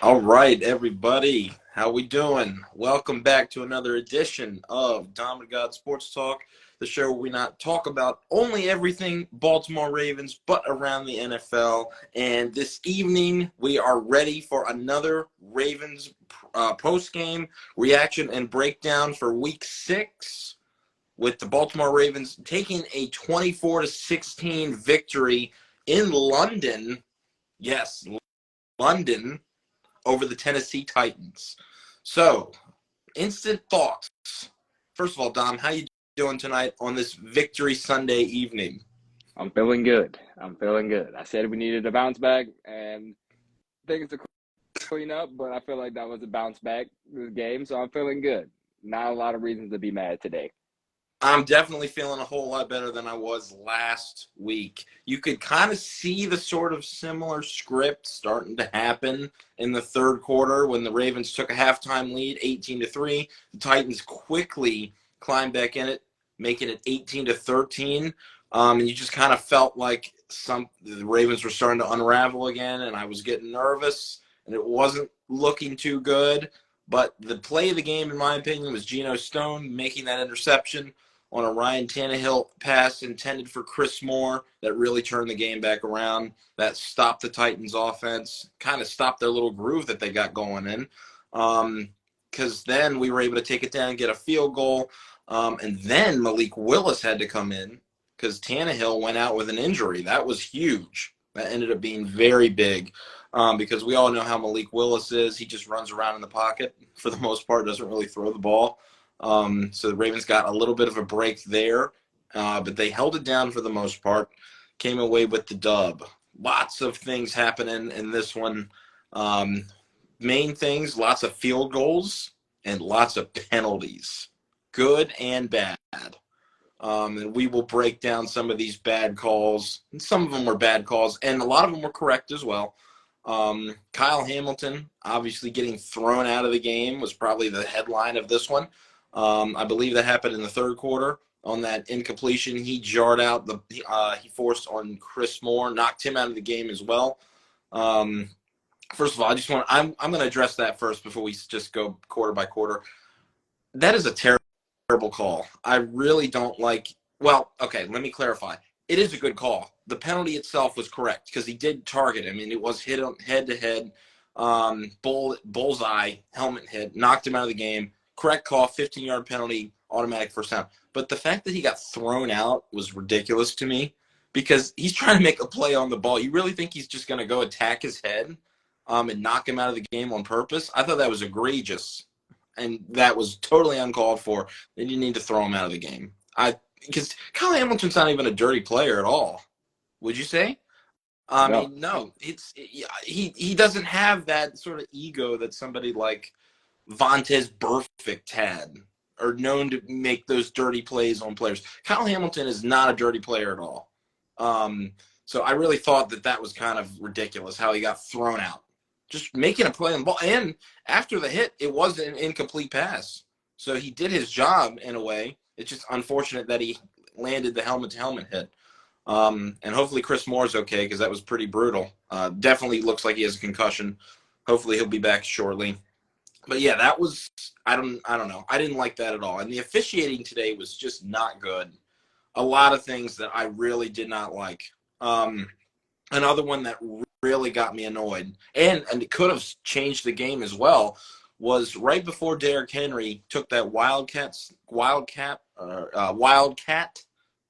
All right, everybody. How we doing? Welcome back to another edition of Dom and God Sports Talk, the show where we not talk about only everything Baltimore Ravens, but around the NFL. And this evening, we are ready for another Ravens post-game reaction and breakdown for Week 6, with the Baltimore Ravens taking a 24-16 victory in London. Yes, London, over the Tennessee Titans. So, instant thoughts. First of all, Dom, how you doing tonight on this Victory Sunday evening? I'm feeling good. I said we needed a bounce back and things to clean up, but I feel like that was a bounce back this game, so I'm feeling good. Not a lot of reasons to be mad today. I'm definitely feeling a whole lot better than I was last week. You could kind of see the sort of similar script starting to happen in the third quarter when the Ravens took a halftime lead, 18-3. The Titans quickly climbed back in it, making it 18-13. And you just kind of felt like the Ravens were starting to unravel again, and I was getting nervous, and it wasn't looking too good. But the play of the game, in my opinion, was Geno Stone making that interception on a Ryan Tannehill pass intended for Chris Moore that really turned the game back around, that stopped the Titans' offense, kind of stopped their little groove that they got going in. Because then we were able to take it down and get a field goal. And then Malik Willis had to come in because Tannehill went out with an injury. That was huge. That ended up being very big because we all know how Malik Willis is. He just runs around in the pocket for the most part, doesn't really throw the ball. So the Ravens got a little bit of a break there, but they held it down for the most part, came away with the dub. Lots of things happening in this one. Main things, lots of field goals and lots of penalties, good and bad. And we will break down some of these bad calls. And some of them were bad calls, and a lot of them were correct as well. Kyle Hamilton, obviously getting thrown out of the game, was probably the headline of this one. I believe that happened in the third quarter on that incompletion. He jarred out he forced on Chris Moore, knocked him out of the game as well. First of all, I'm going to address that first before we just go quarter by quarter. That is a terrible call. I really don't like. Well, okay, let me clarify. It is a good call. The penalty itself was correct because he did target him, and it was hit on head to head, bullseye helmet hit, knocked him out of the game. Correct call, 15-yard penalty, automatic first down. But the fact that he got thrown out was ridiculous to me because he's trying to make a play on the ball. You really think he's just going to go attack his head and knock him out of the game on purpose? I thought that was egregious, and that was totally uncalled for. Then you need to throw him out of the game. Because Kyle Hamilton's not even a dirty player at all. Would you say? I No. mean, no. He doesn't have that sort of ego that somebody like Vontaze Burfict had, or known to make those dirty plays on players. Kyle Hamilton is not a dirty player at all. So I really thought that was kind of ridiculous how he got thrown out. Just making a play on the ball. And after the hit, it was an incomplete pass. So he did his job in a way. It's just unfortunate that he landed the helmet-to-helmet hit. And hopefully Chris Moore's okay because that was pretty brutal. Definitely looks like he has a concussion. Hopefully he'll be back shortly. But yeah, that was I don't know. I didn't like that at all. And the officiating today was just not good. A lot of things that I really did not like. Another one that really got me annoyed, and it could have changed the game as well, was right before Derrick Henry took that wildcat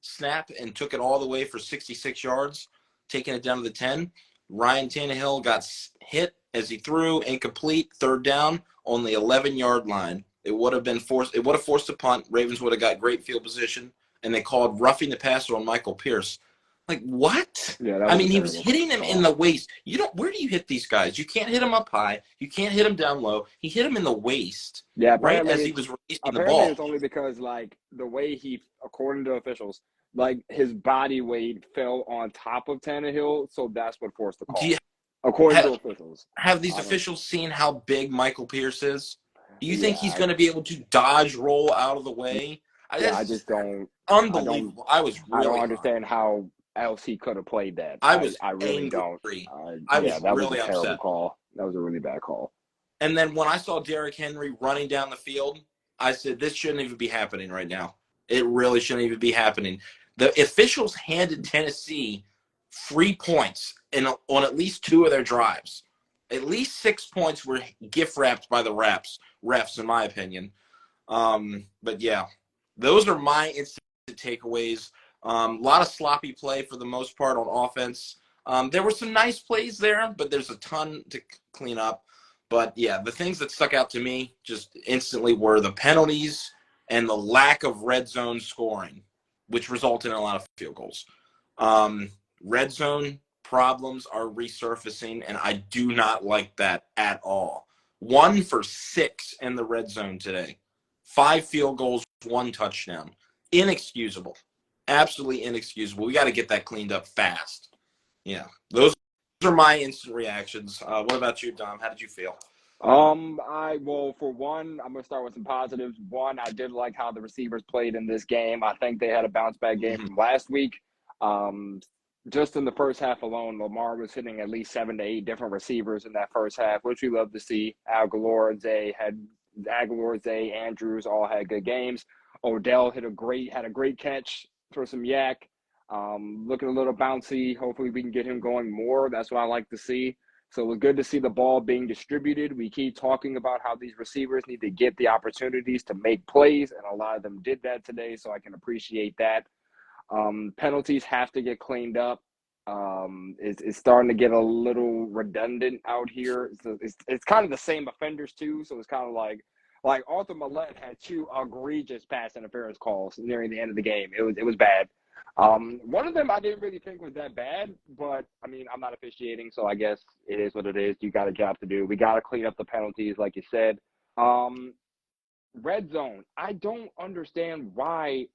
snap and took it all the way for 66 yards, taking it down to the 10. Ryan Tannehill got hit as he threw, incomplete, third down on the 11-yard line. It would have forced a punt. Ravens would have got great field position, and they called roughing the passer on Michael Pierce. Like, what? Yeah, that I was a mean, he was terrible hitting him call. in the waist. Where do you hit these guys? You can't hit him up high. You can't hit him down low. He hit him in the waist, Yeah, right as he was releasing the apparently ball. it's only because like the way he, according to officials, like his body weight fell on top of Tannehill, so that's what forced the Do call. you According to have, officials. have these I don't. officials seen how big Michael Pierce is? Do you think he's Yeah, going to be able to dodge, roll out of the way? I That's just just don't. I don't. unbelievable. I was I don't really hot. understand how else he could have played that. I was I really don't. angry. I Yeah, was that was a really terrible upset. call. That was a really bad call. And then when I saw Derrick Henry running down the field, I said, this shouldn't even be happening right now. It really shouldn't even be happening. The officials handed Tennessee 3 points on at least 2 of their drives. At least 6 points were gift wrapped by the refs, in my opinion. But yeah, those are my instant takeaways. A lot of sloppy play for the most part on offense. There were some nice plays there, but there's a ton to clean up. But yeah, the things that stuck out to me just instantly were the penalties and the lack of red zone scoring, which resulted in a lot of field goals. Red zone problems are resurfacing, and I do not like that at all. 1 for 6 in the red zone today. 5 field goals, 1 touchdown. Inexcusable. Absolutely inexcusable. We got to get that cleaned up fast. Yeah, those are my instant reactions. What about you, Dom? How did you feel? Well, for one, I'm gonna start with some positives. One, I did like how the receivers played in this game. I think they had a bounce back game from last week. Just in the first half alone, Lamar was hitting at least 7 to 8 different receivers in that first half, which we love to see. Aguilar, Zay, Andrews all had good games. Odell had a great catch for some yak. Looking a little bouncy. Hopefully we can get him going more. That's what I like to see. So it was good to see the ball being distributed. We keep talking about how these receivers need to get the opportunities to make plays, and a lot of them did that today, so I can appreciate that. Penalties have to get cleaned up. It's starting to get a little redundant out here. It's kind of the same offenders too, so it's kind of like Arthur Millette had 2 egregious pass interference calls nearing the end of the game. It was bad. One of them I didn't really think was that bad, but I mean, I'm not officiating, so I guess it is what it is. You got a job to do. We got to clean up the penalties, like you said. Red zone. I don't understand why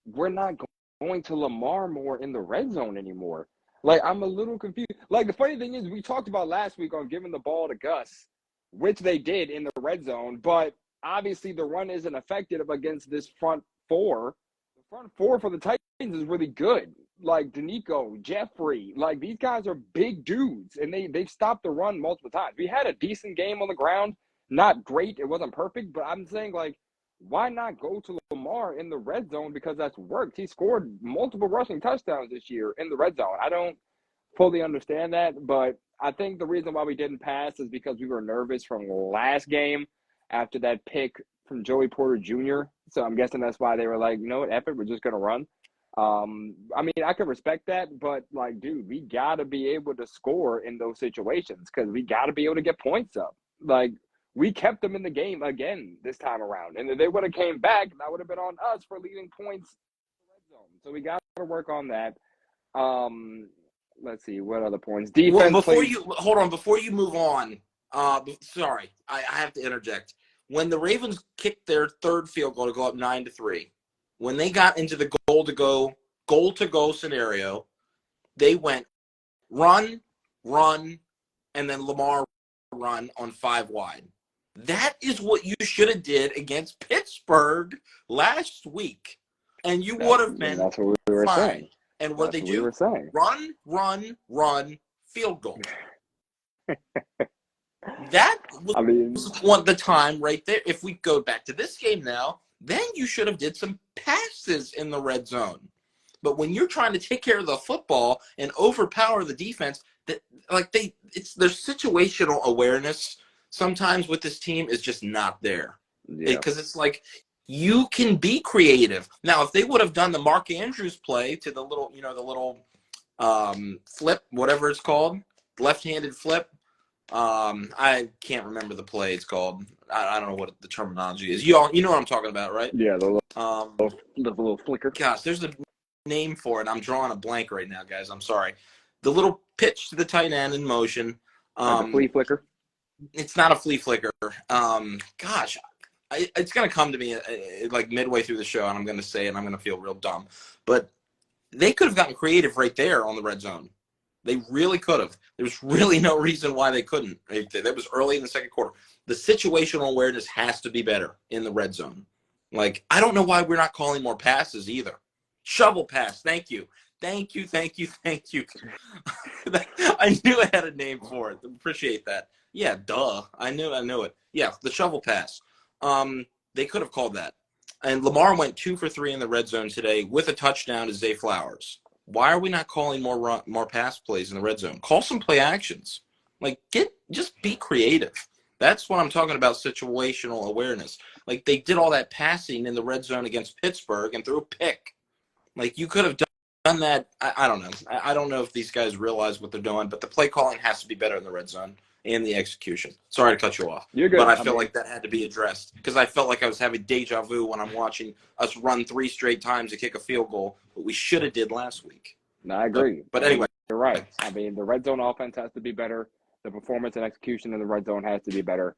we're not going to Lamar more in the red zone anymore. Like, I'm a little confused. Like, the funny thing is, we talked about last week on giving the ball to Gus, which they did in the red zone, but obviously the run isn't effective against this front 4. The front 4 for the Titans is really good. Like Danico, Jeffrey, like these guys are big dudes, and they've stopped the run multiple times. We had a decent game on the ground, not great, it wasn't perfect, but I'm saying, like, why not go to Lamar in the red zone, because that's worked. He scored multiple rushing touchdowns this year in the red zone. I don't fully understand that, but I think the reason why we didn't pass is because we were nervous from last game after that pick from Joey Porter Jr. So I'm guessing that's why they were like, you know what, F it, we're just going to run. I mean, I can respect that, but like, dude, we got to be able to score in those situations because we got to be able to get points up. Like, we kept them in the game again this time around. And if they would have came back, that would have been on us for leaving points in the red zone. So we got to work on that. Let's see, what other points? Defense. Well, before you move on, sorry, I have to interject. When the Ravens kicked their 3rd field goal to go up 9-3, when they got into the goal to go scenario, they went run, and then Lamar run on 5 wide. That is what you should have did against Pittsburgh last week, and you would have been that's what we were fine. saying. And what that's they do? Run, field goal. That was the time right there. If we go back to this game now, then you should have did some passes in the red zone. But when you're trying to take care of the football and overpower the defense, their situational awareness sometimes with this team is just not there. Because it's like, you can be creative. Now, if they would have done the Mark Andrews play to the little, flip, whatever it's called, left-handed flip. I can't remember the play it's called. I don't know what the terminology is. You know what I'm talking about, right? Yeah, the little flicker. Gosh, there's a name for it. I'm drawing a blank right now, guys. I'm sorry. The little pitch to the tight end in motion. Like a flea flicker? It's not a flea flicker. Gosh, it's going to come to me like midway through the show, and I'm going to say it, and I'm going to feel real dumb. But they could have gotten creative right there on the red zone. They really could have. There's really no reason why they couldn't. That was early in the second quarter. The situational awareness has to be better in the red zone. Like, I don't know why we're not calling more passes either. Shovel pass, thank you. Thank you. I knew I had a name for it. Appreciate that. Yeah, duh. I knew it. Yeah, the shovel pass. They could have called that. And Lamar went 2 for 3 in the red zone today with a touchdown to Zay Flowers. Why are we not calling more pass plays in the red zone? Call some play actions. Like, just be creative. That's what I'm talking about, situational awareness. Like, they did all that passing in the red zone against Pittsburgh and threw a pick. Like, you could have done that. I don't know. I don't know if these guys realize what they're doing, but the play calling has to be better in the red zone and the execution. Sorry to cut you off. You're good. But I feel like that had to be addressed because I felt like I was having deja vu when I'm watching us run 3 straight times to kick a field goal, but we should have did last week. No, I agree. But anyway. You're right. I mean, the red zone offense has to be better. The performance and execution in the red zone has to be better.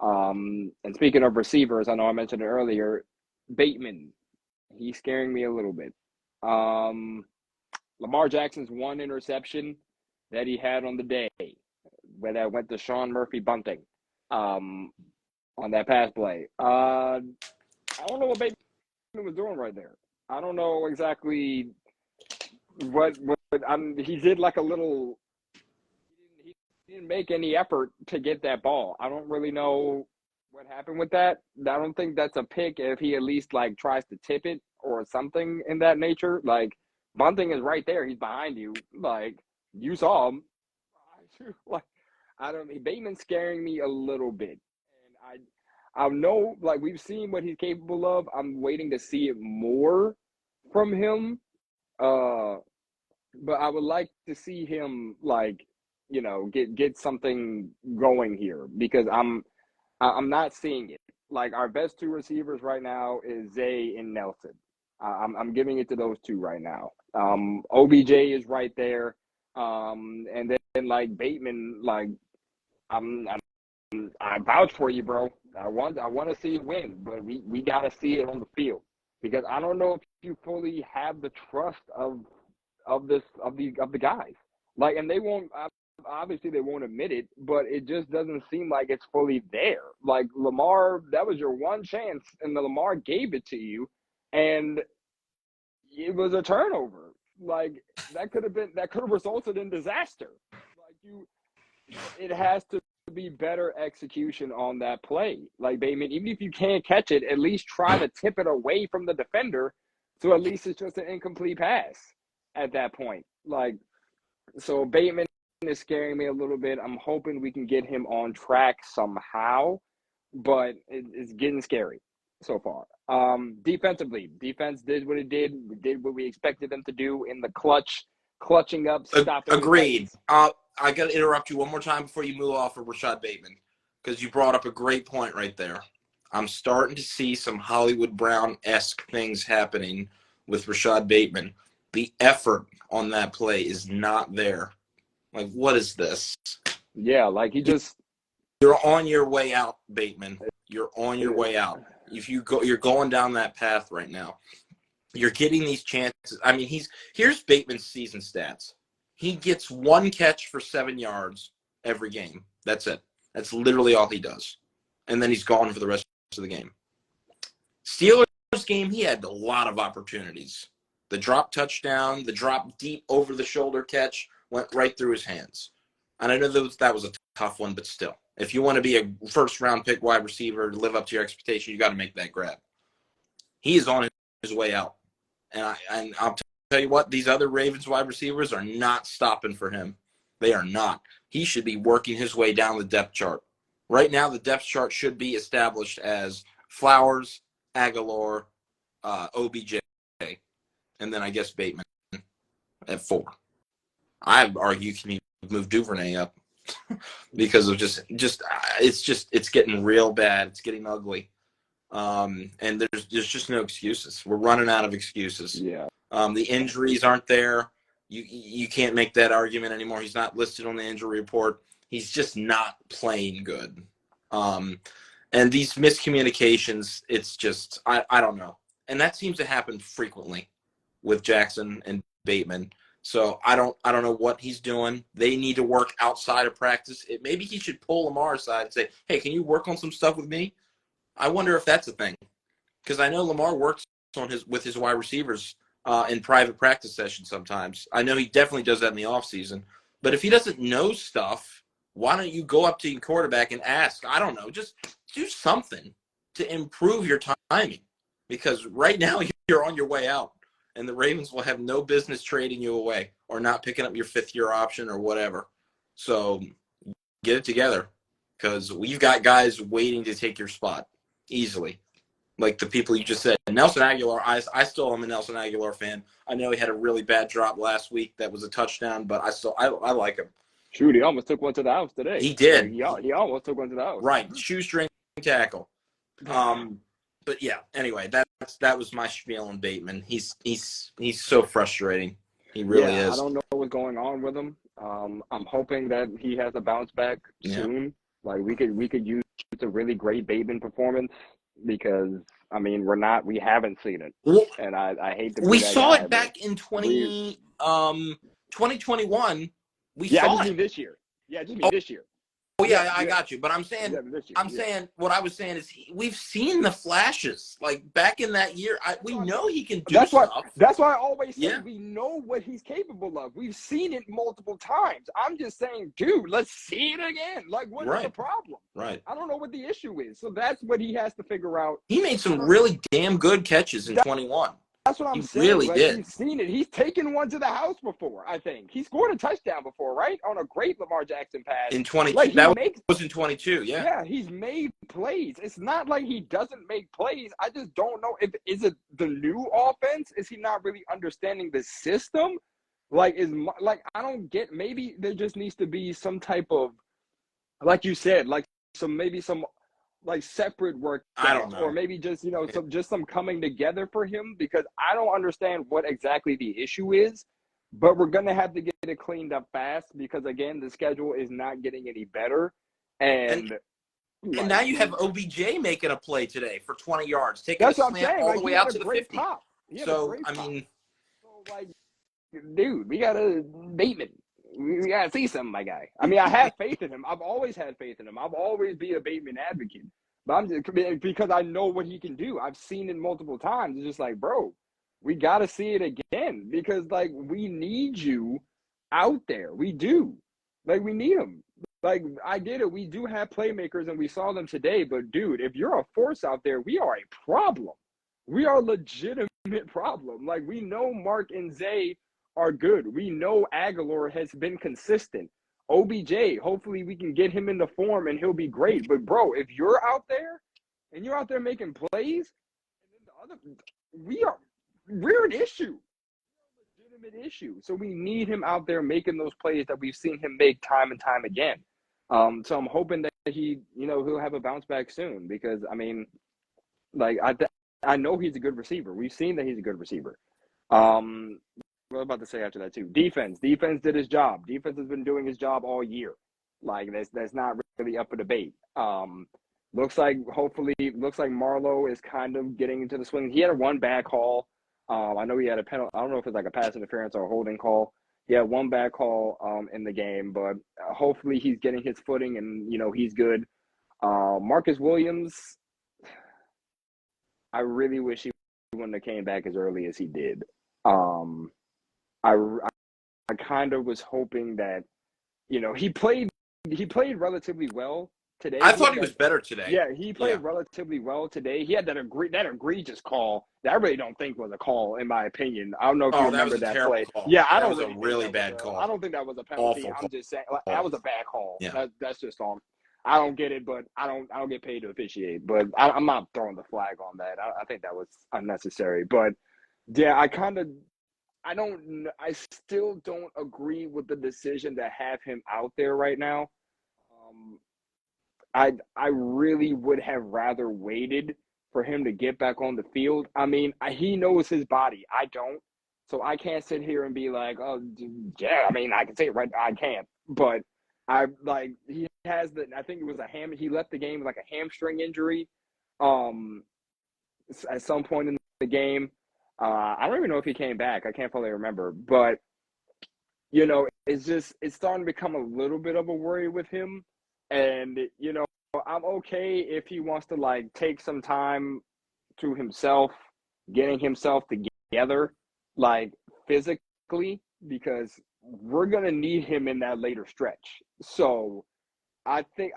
And speaking of receivers, I know I mentioned it earlier, Bateman, he's scaring me a little bit. Lamar Jackson's one interception that he had on the day, where that went to Sean Murphy Bunting on that pass play. I don't know what Bateman was doing right there. I don't know exactly what he did like a little – he didn't make any effort to get that ball. I don't really know what happened with that. I don't think that's a pick if he at least, like, tries to tip it or something in that nature. Like, Bunting is right there. He's behind you. Like, you saw him. Like, Bateman's scaring me a little bit. And I know, like, we've seen what he's capable of. I'm waiting to see it more from him. But I would like to see him, like, you know, get something going here because I'm not seeing it. Like, our best 2 receivers right now is Zay and Nelson. I'm giving it to those 2 right now. OBJ is right there. And then like Bateman, like I vouch for you, bro. I want to see it win, but we got to see it on the field because I don't know if you fully have the trust of the guys. Like, and they won't obviously they won't admit it, but it just doesn't seem like it's fully there. Like, Lamar, that was your one chance, and the Lamar gave it to you, and it was a turnover. Like, that could have resulted in disaster. Like, it has to be better execution on that play. Like, Bateman, even if you can't catch it, at least try to tip it away from the defender, so at least it's just an incomplete pass at that point. Like, so Bateman is scaring me a little bit. I'm hoping we can get him on track somehow, but it's getting scary so far. Defensively, defense did what it did. We did what we expected them to do in the clutching up, stopping. Agreed. I got to interrupt you one more time before you move off of Rashad Bateman because you brought up a great point right there. I'm starting to see some Hollywood Brown-esque things happening with Rashad Bateman. The effort on that play is not there. Like, what is this? Yeah, like you're on your way out, Bateman. You're on your way out. If you're going down that path right now. You're getting these chances. I mean, here's Bateman's season stats. He gets 1 catch for 7 yards every game. That's it. That's literally all he does. And then he's gone for the rest of the game. Steelers game, he had a lot of opportunities. The drop touchdown, the drop deep over the shoulder catch went right through his hands. And I know that was a tough one, but still. If you want to be a first-round pick wide receiver, live up to your expectation, you got to make that grab. He is on his way out. And I'll tell you what, these other Ravens wide receivers are not stopping for him. They are not. He should be working his way down the depth chart. Right now, the depth chart should be established as Flowers, Aguilar, OBJ, and then I guess Bateman at 4. I'd argue you can move Duvernay up because of it's getting real bad. It's getting ugly. And there's just no excuses. We're running out of excuses. Yeah. The injuries aren't there. You can't make that argument anymore. He's not listed on the injury report. He's just not playing good. And these miscommunications, it's just I don't know. And that seems to happen frequently with Jackson and Bateman. So I don't know what he's doing. They need to work outside of practice. Maybe he should pull Lamar aside and say, "Hey, can you work on some stuff with me?" I wonder if that's a thing, because I know Lamar works with his wide receivers in private practice sessions sometimes. I know he definitely does that in the offseason. But if he doesn't know stuff, why don't you go up to your quarterback and ask? I don't know. Just do something to improve your timing. Because right now you're on your way out. And the Ravens will have no business trading you away or not picking up your fifth-year option or whatever. So get it together because we've got guys waiting to take your spot easily. Like the people you just said. Nelson Aguilar, I still am a Nelson Aguilar fan. I know he had a really bad drop last week that was a touchdown, but I like him. Shoot, he almost took one to the house today. He did. Like, he almost took one to the house. Right. Shoestring tackle. But yeah, anyway, that was my spiel on Bateman. He's so frustrating. He really is. I don't know what's going on with him. I'm hoping that he has a bounce back soon. Like we could use a really great Bateman performance because I mean we haven't seen it, and I hate to be we that saw guy, it back in 2021. We saw I just it. mean this year. Yeah, I just mean this year. Oh yeah, I got you. But I'm saying, saying what I was saying is we've seen the flashes. Like back in that year, we know he can do stuff. That's why I always say we know what he's capable of. We've seen it multiple times. I'm just saying, dude, let's see it again. Like, what's the problem? Right. I don't know what the issue is. So that's what he has to figure out. He made some really damn good catches in 21. That's what I'm saying. Really did. We've seen it. He's taken one to the house before, I think. He scored a touchdown before, right? On a great Lamar Jackson pass. In 22. That was in 22, yeah. Yeah, he's made plays. It's not like he doesn't make plays. I just don't know is it the new offense? Is he not really understanding the system? I don't get, maybe there just needs to be some type of, like you said, some separate work. I don't know. Or maybe just, some coming together for him because I don't understand what exactly the issue is, but we're going to have to get it cleaned up fast because, again, the schedule is not getting any better. And now you have OBJ making a play today for 20 yards, taking a slant all the way out to the 50. So, dude, we got to Bateman. We got to see something, my guy. I mean, I have faith in him. I've always had faith in him. I've always been a Bateman advocate. But I'm just because I know what he can do. I've seen it multiple times. It's just like, bro, we got to see it again because, we need you out there. We do. We need him. I get it. We do have playmakers, and we saw them today. But, dude, if you're a force out there, we are a problem. We are a legitimate problem. We know Mark and Zay are good. We know Aguilar has been consistent. OBJ, hopefully we can get him into form and he'll be great. But bro, if you're out there and you're out there making plays, and then we're an issue. We're a legitimate issue. So we need him out there making those plays that we've seen him make time and time again. So I'm hoping that he'll have a bounce back soon because I mean, I know he's a good receiver. We've seen that he's a good receiver. What I'm about to say after that too. Defense did his job. Defense has been doing his job all year. That's not really up for debate. Looks like Marlowe is kind of getting into the swing. He had one bad call. I know he had a penalty. I don't know if it's a pass interference or a holding call. He had one bad call in the game, but hopefully he's getting his footing and he's good. Marcus Williams, I really wish he wouldn't have came back as early as he did. I kind of was hoping that, he played relatively well today. I thought he was better today. Yeah, he played relatively well today. He had that egregious call that I really don't think was a call, in my opinion. I don't know if you remember that play. Call. Yeah, that was a really bad call. I don't think that was a penalty. Awful I'm just saying that was a bad call. Yeah. That's just all. I don't get it, but I don't get paid to officiate. But I'm not throwing the flag on that. I think that was unnecessary. But yeah, I still don't agree with the decision to have him out there right now. I really would have rather waited for him to get back on the field. I mean, he knows his body. I don't. So I can't sit here and be like, oh, yeah, I mean, I can say it right. I can't. But he has I think it was he left the game with a hamstring injury at some point in the game. I don't even know if he came back. I can't fully remember. But, it's starting to become a little bit of a worry with him. And, I'm okay if he wants to, take some time to himself, getting himself together. like physically, because we're gonna need him in that later stretch. So I think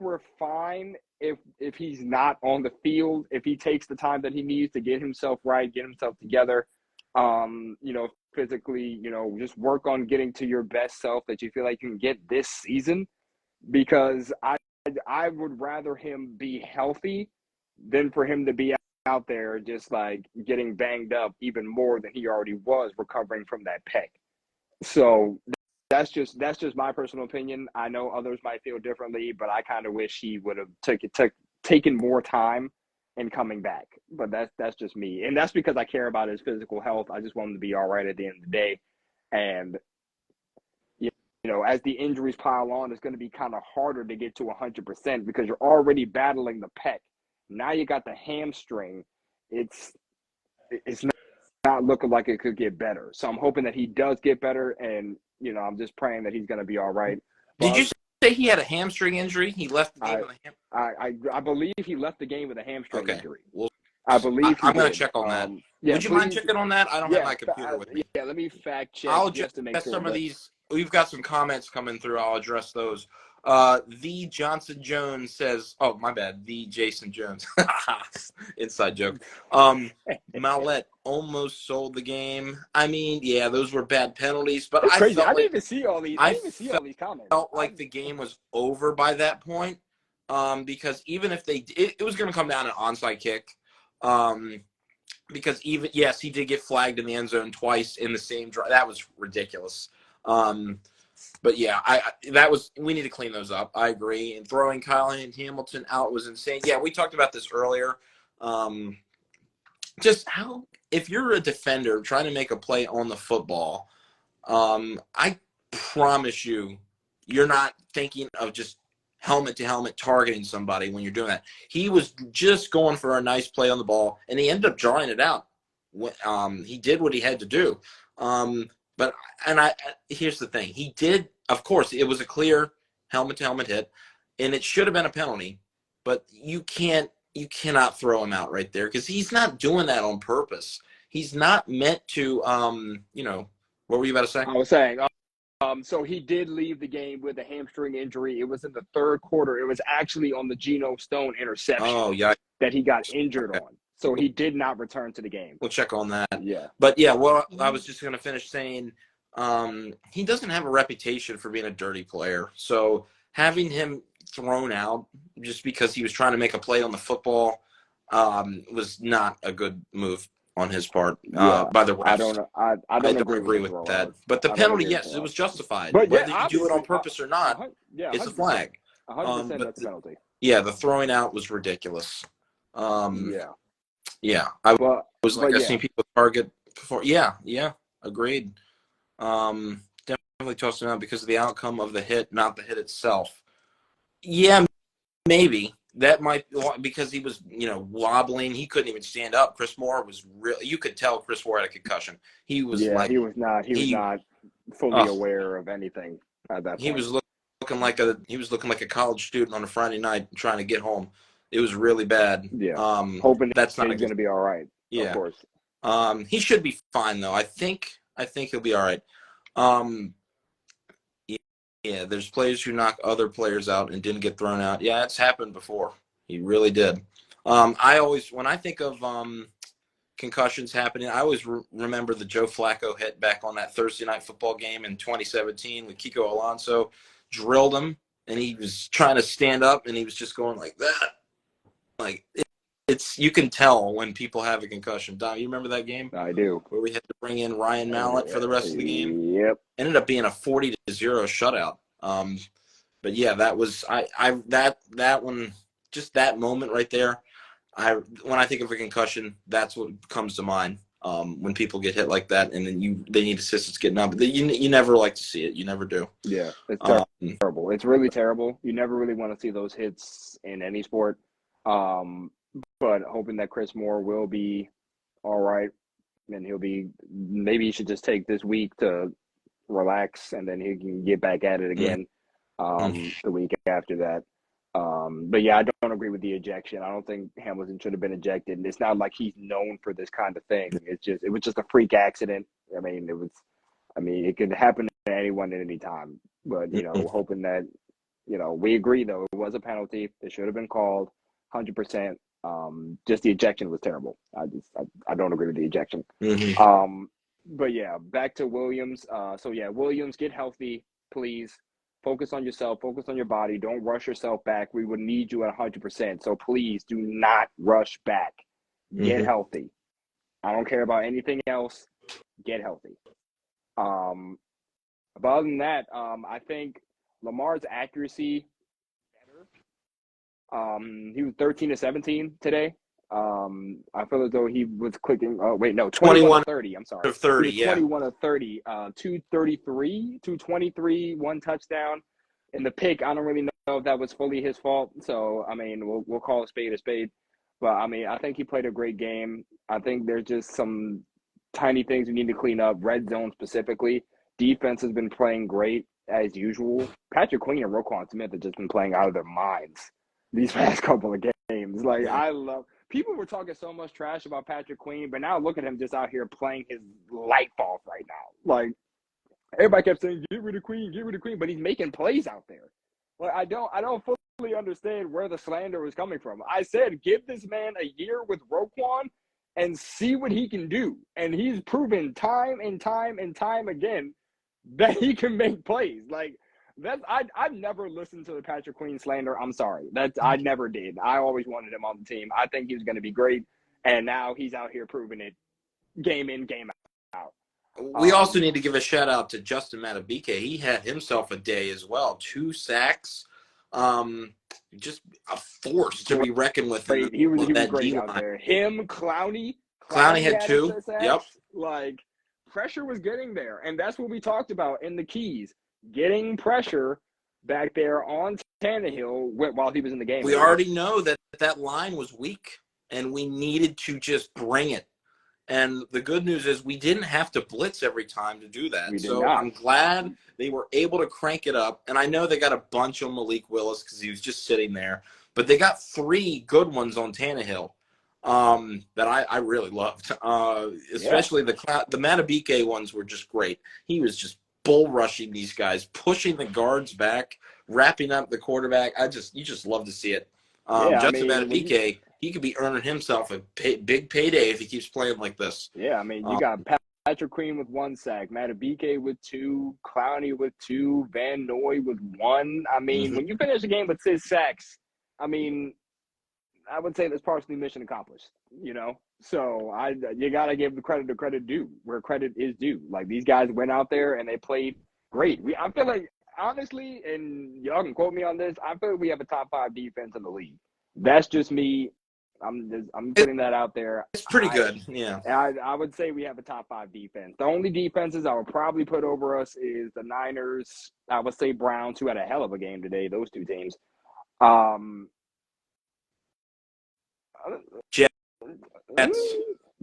we're fine if he's not on the field, if he takes the time that he needs to get himself right, get himself together, physically, just work on getting to your best self that you feel like you can get this season. Because I would rather him be healthy than for him to be out there just like getting banged up even more than he already was recovering from that peg. So that's just my personal opinion. I know others might feel differently, but I kind of wish he would have taken more time in coming back. But that's just me, and that's because I care about his physical health. I just want him to be all right at the end of the day. And as the injuries pile on, it's going to be kind of harder to get to 100% because you're already battling the pec. Now you got the hamstring. It's not looking like it could get better. So I'm hoping that he does get better, and I'm just praying that he's going to be all right. Did you Buzz, say he had a hamstring injury? He left the game I with a I believe he left the game with a hamstring Okay. injury. Well, I believe he I'm going to did. check on that. Yeah, Would you mind please. checking on that? I don't have Yeah, my computer with me. yeah. Let me fact check I'll just address to make sure. some of But these. We've got some comments coming through. I'll address those. The Johnson Jones says, "Oh, my bad. The Jason Jones, inside joke." Mallette almost sold the game. I mean, yeah, those were bad penalties, but it's I crazy. I felt didn't like even see all these. I I didn't even see all these comments. felt like the game was over by that point. Because even if it was going to come down an onside kick. Because yes, he did get flagged in the end zone twice in the same drive. That was ridiculous. But yeah, we need to clean those up. I agree. And throwing Kyle Hamilton out was insane. Yeah, we talked about this earlier. Just how if you're a defender trying to make a play on the football, I promise you're not thinking of just helmet to helmet targeting somebody when you're doing that. He was just going for a nice play on the ball, and he ended up drawing it out. He did what he had to do. But here's the thing: he did. Of course, it was a clear helmet to helmet hit, and it should have been a penalty. But you cannot throw him out right there because he's not doing that on purpose. He's not meant to. What were you about to say? I was saying. So he did leave the game with a hamstring injury. It was in the third quarter. It was actually on the Geno Stone interception Oh, yeah. that he got injured Okay. on. So he did not return to the game. We'll check on that. Yeah. But yeah, well, I was just going to finish saying he doesn't have a reputation for being a dirty player. So having him thrown out just because he was trying to make a play on the football was not a good move on his part by the refs. I don't agree with that. But the penalty, yes, it was justified. But yeah, Whether you do it on purpose or not, it's a 100%. flag. 100% that's a penalty. Yeah, the throwing out was ridiculous. Yeah, I've seen people target before. Yeah, agreed. Definitely tossed him out because of the outcome of the hit, not the hit itself. Yeah, maybe that might because he was wobbling. He couldn't even stand up. Chris Moore was really. You could tell Chris Moore had a concussion. He was he was not fully aware of anything at that point. He was looking like a college student on a Friday night trying to get home. It was really bad. Yeah. Hoping that's not he's going to be all right. Yeah. Of course. He should be fine though. I think he'll be all right. Yeah, there's players who knock other players out and didn't get thrown out. Yeah, it's happened before. He really did. When I think of concussions happening, I always remember the Joe Flacco hit back on that Thursday night football game in 2017 with Kiko Alonso drilled him, and he was trying to stand up, and he was just going like that. Like it's you can tell when people have a concussion. Dom, you remember that game? I do. Where we had to bring in Ryan Mallett for the rest of the game. Yep. Ended up being a 40-0 shutout. But yeah, that was that one, just that moment right there. When I think of a concussion, that's what comes to mind. When people get hit like that, and then they need assistance getting up. But you never like to see it. You never do. Yeah, it's terrible. It's really terrible. You never really want to see those hits in any sport. But hoping that Chris Moore will be all right, and maybe he should just take this week to relax, and then he can get back at it again the week after that. But yeah, I don't agree with the ejection. I don't think Hamilton should have been ejected. And it's not like he's known for this kind of thing. It was just a freak accident. It could happen to anyone at any time. But, hoping that, we agree, though, it was a penalty. It should have been called 100%. Just the ejection was terrible. I don't agree with the ejection. Mm-hmm. But yeah, back to Williams. Williams, get healthy, please. Focus on yourself. Focus on your body. Don't rush yourself back. We would need you at 100%. So please do not rush back. Get healthy. I don't care about anything else. Get healthy. But other than that, I think Lamar's accuracy better. He was 13-17 today. I feel as though he was clicking. Oh wait, no, 21 of 30. I'm sorry, of 30. He was 21 of 30. 233, 223, one touchdown. And the pick, I don't really know if that was fully his fault. So we'll call a spade a spade. But I think he played a great game. I think there's just some tiny things we need to clean up. Red zone specifically. Defense has been playing great as usual. Patrick Queen and Roquan Smith have just been playing out of their minds these past couple of games. People were talking so much trash about Patrick Queen, but now look at him just out here playing his life off right now. Everybody kept saying, get rid of Queen, but he's making plays out there. I don't fully understand where the slander was coming from. I said, give this man a year with Roquan and see what he can do. And he's proven time and time again that he can make plays. I've never listened to the Patrick Queen slander. I'm sorry. I never did. I always wanted him on the team. I think he was going to be great, and now he's out here proving it, game in, game out. We also need to give a shout out to Justin Matabike. He had himself a day as well. 2 sacks, just a force to be reckoned with. He was great out there. Him, Clowney had 2. Yep. Pressure was getting there, and that's what we talked about in the keys. Getting pressure back there on Tannehill while he was in the game. We already know that line was weak, and we needed to just bring it. And the good news is we didn't have to blitz every time to do that. So I'm glad they were able to crank it up. And I know they got a bunch on Malik Willis because he was just sitting there. But they got 3 good ones on Tannehill that I really loved. Especially the Matabike ones were just great. He was just bull rushing these guys, pushing the guards back, wrapping up the quarterback. You just love to see it. Justin Matabike, he could be earning himself a big payday if he keeps playing like this. Yeah, you got Patrick Queen with 1 sack, Matabike with 2, Clowney with 2, Van Noy with 1. When you finish a game with 6 sacks, I would say that's partially mission accomplished, So you got to give the credit due where credit is due. These guys went out there and they played great. I feel like, honestly, and y'all can quote me on this, I feel like we have a top 5 defense in the league. That's just me. I'm putting that out there. It's pretty good, yeah. I would say we have a top 5 defense. The only defenses I would probably put over us is the Niners. I would say Browns, who had a hell of a game today. Those 2 teams.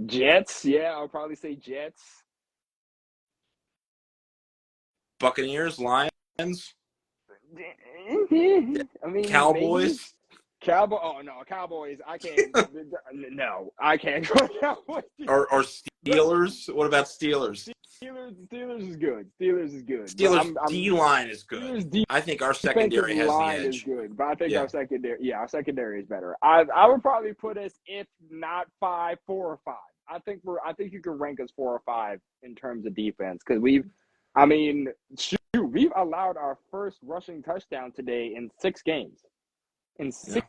Jets. Yeah, I'll probably say Jets. Buccaneers, Lions. Cowboys. Cowboys. I can't. No, I can't go Cowboys. Or Steelers. What about Steelers? Steelers is good. Steelers D-line is good. I think our secondary has the edge. Is good, but I think our secondary is better. I would probably put us, if not 5, 4 or 5. I think you can rank us 4 or 5 in terms of defense because we've allowed our first rushing touchdown today in 6 games. In 6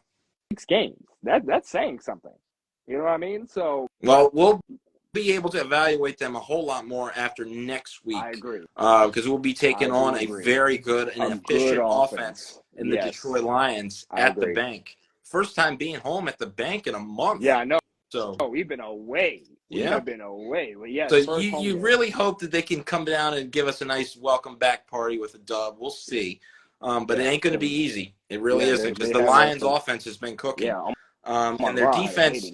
games, that's saying something. You know what I mean? So we'll be able to evaluate them a whole lot more after next week. I agree. Because we'll be taking on a very good and efficient offense in the Detroit Lions at the bank. First time being home at the bank in a month. Yeah, I know. So we've been away. We have been away. Well, yes, so you really hope that they can come down and give us a nice welcome back party with a dub. We'll see. But it ain't going to be easy. It really isn't because the Lions' offense has been cooking. Yeah. And their defense,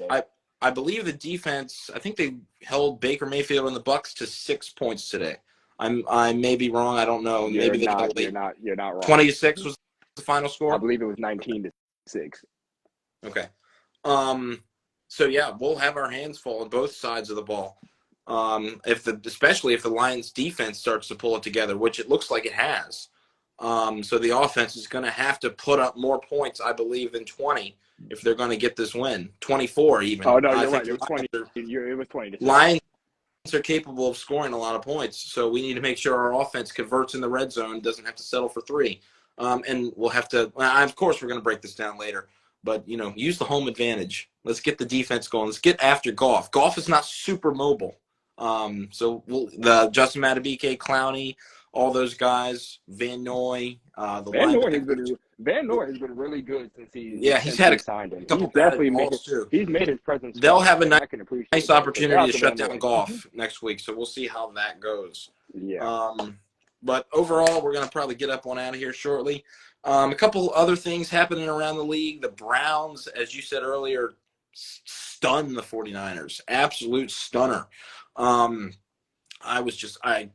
I believe the defense, I think they held Baker Mayfield and the Bucs to 6 points today. I may be wrong. I don't know. Maybe they got late. You're not wrong. 20-6 was the final score. I believe it was 19-6. Okay. So yeah, we'll have our hands full on both sides of the ball. Especially if the Lions defense starts to pull it together, which it looks like it has. So the offense is going to have to put up more points, I believe, than 20 if they're going to get this win. 24 even. Oh, no, I you're think right. It was 20. It was 20 to 6. Lions are capable of scoring a lot of points, so we need to make sure our offense converts in the red zone, doesn't have to settle for 3. And we'll have to of course, we're going to break this down later. But, use the home advantage. Let's get the defense going. Let's get after Goff. Goff is not super mobile. So the Justin Madubuike, Clowney, all those guys, Van Noy, the linebackers. Van Noy has been really good since He's had signed him. a couple He's bad definitely balls too. He's made his presence They'll felt, have a and I can appreciate nice that. opportunity to shut Van down Noy. Goff next week. So we'll see how that goes. Yeah. But overall, we're going to probably get up on out of here shortly. A couple other things happening around the league. The Browns, as you said earlier, stunned the 49ers. Absolute stunner. I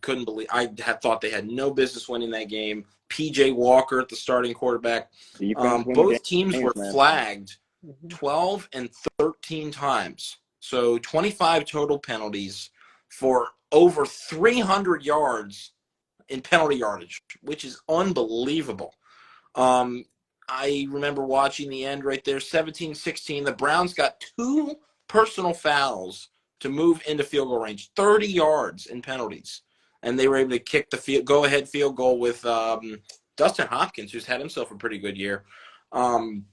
couldn't believe, I had thought they had no business winning that game. PJ Walker at the starting quarterback. Both teams were flagged 12 and 13 times. So 25 total penalties for over 300 yards in penalty yardage, which is unbelievable. I remember watching the end right there, 17-16. The Browns got 2 personal fouls to move into field goal range, 30 yards in penalties. And they were able to kick the go-ahead field goal with Dustin Hopkins, who's had himself a pretty good year, to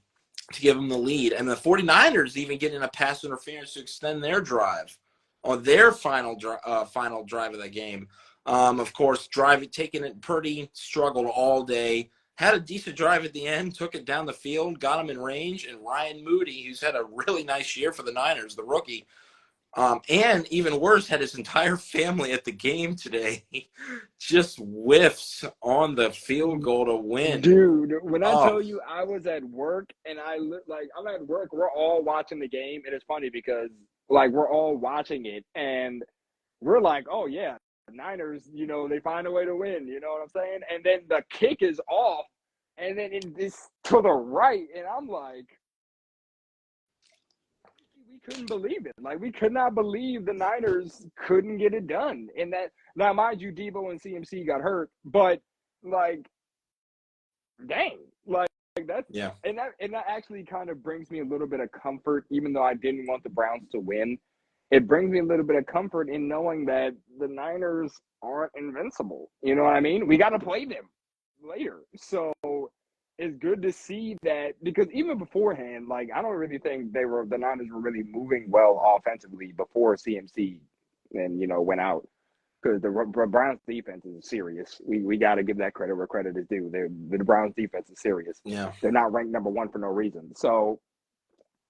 give him the lead. And the 49ers even getting a pass interference to extend their drive on their final drive of the game. Of course, taking it Purdy struggled all day. Had a decent drive at the end, took it down the field, got him in range, and Ryan Moody, who's had a really nice year for the Niners, the rookie, and even worse, had his entire family at the game today. Just whiffs on the field goal to win. Dude, when I tell you I was at work and I'm at work, we're all watching the game. And it's funny because we're all watching it and we're like, oh yeah, the Niners, they find a way to win. You know what I'm saying? And then the kick is off and then it's to the right. And I'm like, we couldn't believe it. We could not believe the Niners couldn't get it done. And that, now, mind you, Debo and CMC got hurt, but dang, that's and that actually kind of brings me a little bit of comfort, even though I didn't want the Browns to win. It brings me a little bit of comfort in knowing that the Niners aren't invincible. You know what I mean? We got to play them later, so it's good to see that, because even beforehand, I don't really think the Niners were really moving well offensively before CMC and went out. Because the Browns defense is serious. We got to give that credit where credit is due. The Browns defense is serious. Yeah. They're not ranked number 1 for no reason. So,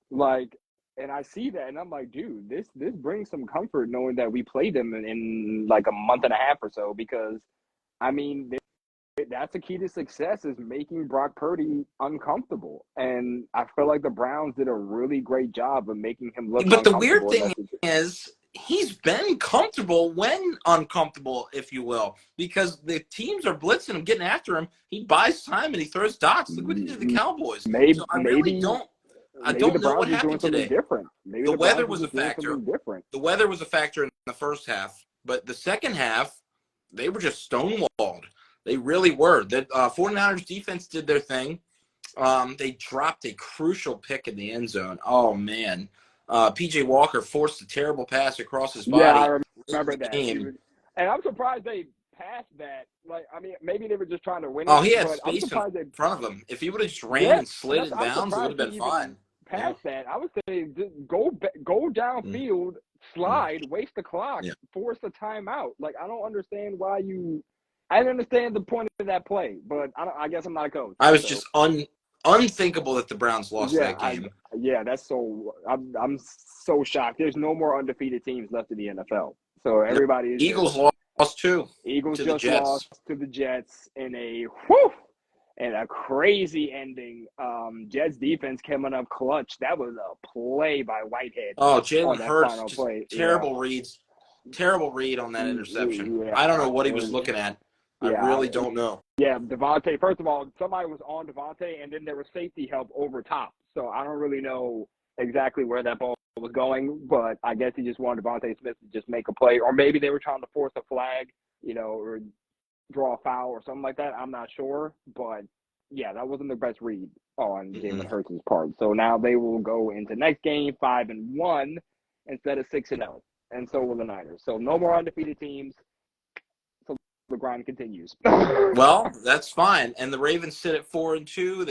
and I see that, and I'm like, dude, this brings some comfort knowing that we played them in a month and a half or so, because, I mean, that's the key to success, is making Brock Purdy uncomfortable. And I feel like the Browns did a really great job of making him look uncomfortable. But the weird thing is, he's been comfortable when uncomfortable, if you will, because the teams are blitzing him, getting after him. He buys time and he throws dots. Look what he did to the Cowboys. Maybe I don't know what happened today. Different. Maybe the weather was a factor. The weather was a factor in the first half, but the second half, they were just stonewalled. They really were. The 49ers defense did their thing. They dropped a crucial pick in the end zone. Oh, man. PJ Walker forced a terrible pass across his body. Yeah, I remember that. And I'm surprised they passed that. Maybe they were just trying to win it. Oh, he had space in front of him. If he would have just ran and slid it bounds, it would have been fine. Past that, I would say just go downfield, slide, waste the clock, force a timeout. I don't understand why you – I didn't understand the point of that play, but I guess I'm not a coach. I was just unthinkable that the Browns lost that game. That's so – I'm so shocked. There's no more undefeated teams left in the NFL. So everybody is – Eagles lost too. Eagles just lost to the Jets in a crazy ending. Jets defense coming up clutch. That was a play by Whitehead. Oh, Jalen Hurts, just terrible reads. Terrible read on that interception. I don't know what he was looking at. I Yeah, really don't know. yeah, Devontae. First of all, somebody was on Devontae, and then there was safety help over top. So I don't really know exactly where that ball was going, but I guess he just wanted Devontae Smith to just make a play, or maybe they were trying to force a flag, or draw a foul or something like that. I'm not sure, but yeah, that wasn't the best read on Jalen Hurts' part. So now they will go into next game 5-1 instead of 6-0, and so will the Niners. So no more undefeated teams. So the grind continues. Well, that's fine. And the Ravens sit at 4-2.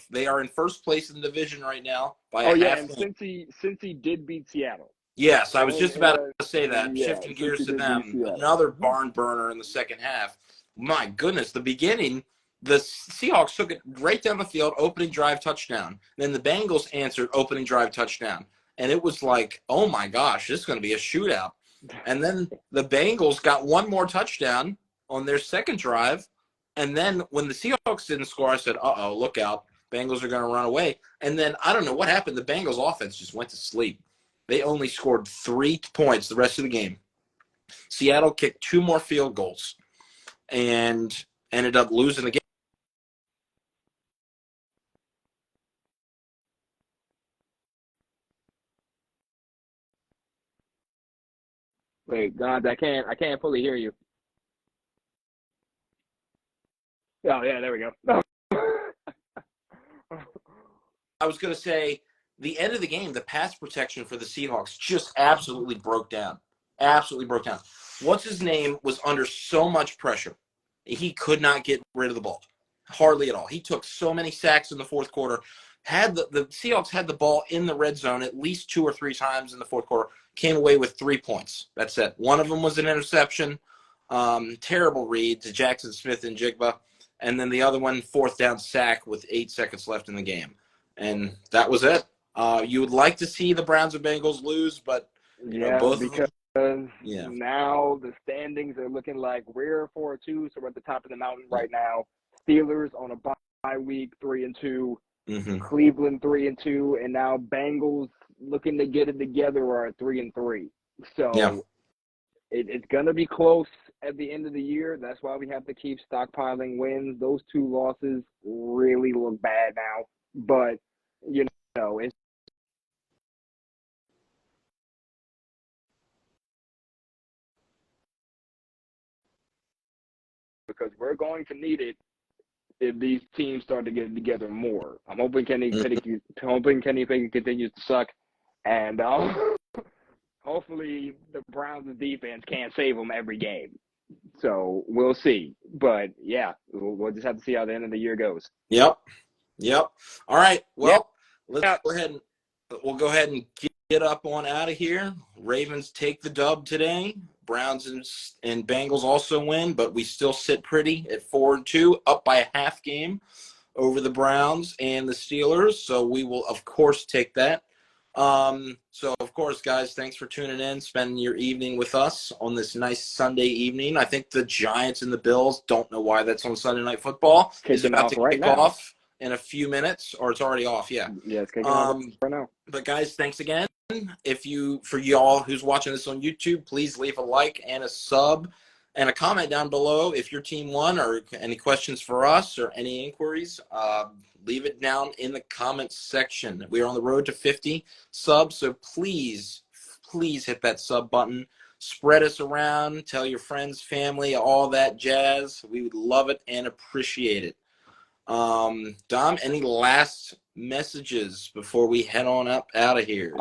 They are in first place in the division right now by Oh a yeah, half and game. since he did beat Seattle. Yes, I was just about And, to say that. yeah, Shifting since gears he to did beat them, Seattle. another barn burner in the second half. My goodness, the beginning, the Seahawks took it right down the field, opening drive touchdown. Then the Bengals answered opening drive touchdown. And it was like, oh my gosh, this is going to be a shootout. And then the Bengals got one more touchdown on their second drive. And then when the Seahawks didn't score, I said, uh-oh, look out. Bengals are going to run away. And then I don't know what happened. The Bengals offense just went to sleep. They only scored 3 points the rest of the game. Seattle kicked 2 more field goals and ended up losing the game. Wait, God, I can't fully hear you. Oh yeah, there we go. I was going to say, the end of the game, the pass protection for the Seahawks just absolutely broke down. Absolutely broke down. What's his name was under so much pressure. He could not get rid of the ball. Hardly at all. He took so many sacks in the fourth quarter. The Seahawks had the ball in the red zone at least 2 or 3 times in the fourth quarter. Came away with 3 points. That's it. One of them was an interception. Terrible read to Jackson Smith and Jigba. And then the other one, 4th down sack with 8 seconds left in the game. And that was it. You would like to see the Browns and Bengals lose, but both because of them. Yeah. now the standings are looking like we're 4-2, so we're at the top of the mountain right now. Steelers on a bye week, 3-2. Mm-hmm. Cleveland 3-2, and now Bengals looking to get it together are at 3-3. So Yeah. it's gonna be close at the end of the year. That's why we have to keep stockpiling wins. Those 2 losses really look bad now, but it's because we're going to need it if these teams start to get together more. I'm hoping Kenny Pickett continues to suck, and hopefully the Browns' defense can't save them every game. So we'll see. But yeah, we'll just have to see how the end of the year goes. Yep. All right. Well, Yeah. let's go ahead and go ahead and get up on out of here. Ravens take the dub today. Browns and Bengals also win, but we still sit pretty at 4-2, up by a half game over the Browns and the Steelers. So we will, of course, take that. So, of course, guys, thanks for tuning in, spending your evening with us on this nice Sunday evening. I think the Giants and the Bills, don't know why that's on Sunday Night Football, is about to kick off in a few minutes, or it's already off, yeah. Yeah, it's kicking off right now. But, guys, thanks again. For y'all who's watching this on YouTube, please leave a like and a sub and a comment down below if your team won or any questions for us or any inquiries. Leave it down in the comments section. We are on the road to 50 subs, so please hit that sub button. Spread us around. Tell your friends, family, all that jazz. We would love it and appreciate it. Dom, any last messages before we head on up out of here?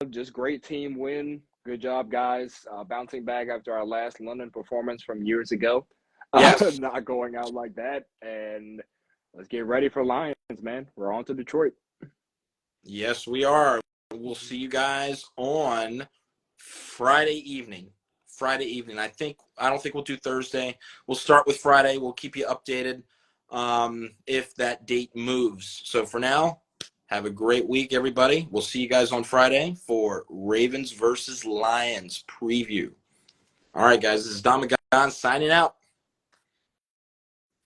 Just great team win. Good job, guys. Bouncing back after our last London performance from years ago. Yes. Not going out like that. And let's get ready for Lions, man. We're on to Detroit. Yes, we are. We'll see you guys on Friday evening. I don't think we'll do Thursday. We'll start with Friday. We'll keep you updated if that date moves. So for now, have a great week, everybody. We'll see you guys on Friday for Ravens versus Lions preview. All right, guys. This is Domandgon signing out.